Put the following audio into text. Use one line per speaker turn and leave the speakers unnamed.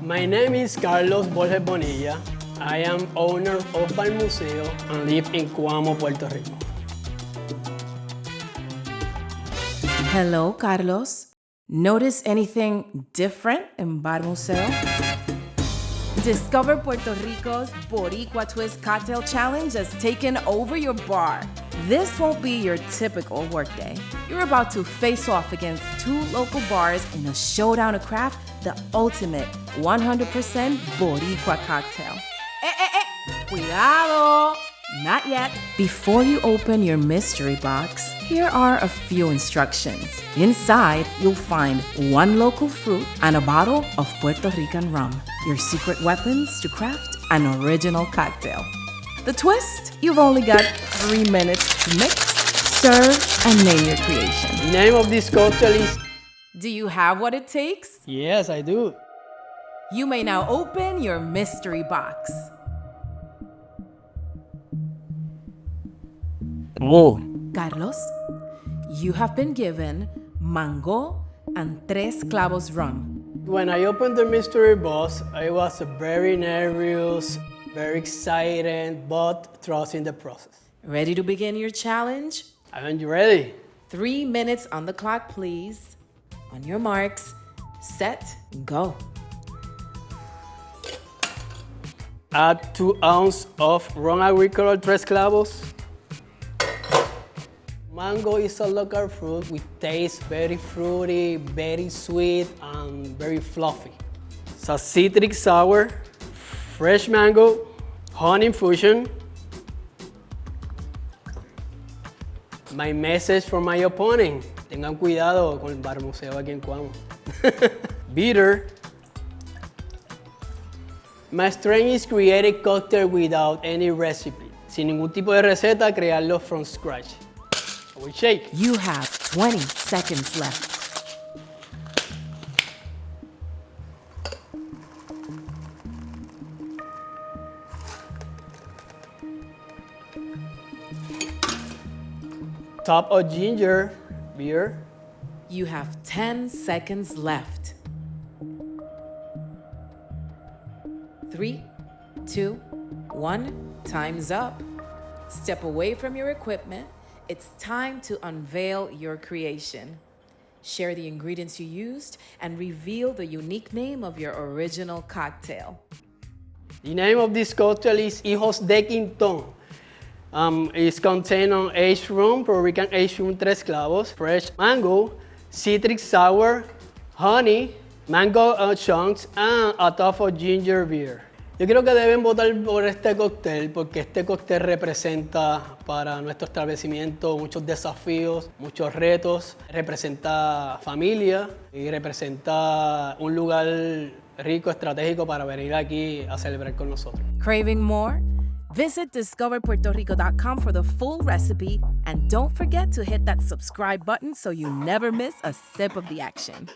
My name is Carlos Borges Bonilla. I am owner of BarMuseo and live in Cuamo, Puerto Rico.
Hello, Carlos. Notice anything different in BarMuseo? Discover Puerto Rico's Boricua Twist Cocktail Challenge has taken over your bar. This won't be your typical workday. You're about to face off against two local bars in a showdown to craft the ultimate 100% Boricua cocktail. Cuidado! Not yet. Before you open your mystery box, here are a few instructions. Inside, you'll find one local fruit and a bottle of Puerto Rican rum, your secret weapons to craft an original cocktail. The twist? You've only got 3 minutes to mix, serve, and name your creation.
The name of this cocktail is...
Do you have what it takes?
Yes, I do.
You may now open your mystery box.
Oh.
Carlos, you have been given mango and tres clavos rum.
When I opened the mystery box, I was very nervous, very excited, but trusting the process.
Ready to begin your challenge?
Aren't you ready?
3 minutes on the clock, please. On your marks, set, go.
Add 2 ounces of rum agricultural tres clavos. Mango is a local fruit with taste very fruity, very sweet, and very fluffy. It's a citric sour, fresh mango, honey infusion. My message for my opponent: tengan cuidado con el BarMuseo aquí en Cuamo. Bitter. My strength is create a cocktail without any recipe. Sin ningún tipo de receta, crearlo from scratch. We shake.
You have 20 seconds left.
Top of ginger beer.
You have 10 seconds left. 3, 2, 1, time's up. Step away from your equipment. It's time to unveil your creation. Share the ingredients you used and reveal the unique name of your original cocktail.
The name of this cocktail is Hijos de Quintón. It's contained on aged rum, Puerto Rican aged rum tres clavos, fresh mango, citric sour, honey, mango chunks, and a top of ginger beer. Yo creo que deben votar por este cóctel porque este cóctel representa para nuestro establecimiento muchos desafíos, muchos retos, representa familia y representa un lugar rico, estratégico para venir aquí a celebrar con nosotros.
Craving more? Visit discoverpuertorico.com for the full recipe and don't forget to hit that subscribe button so you never miss a sip of the action.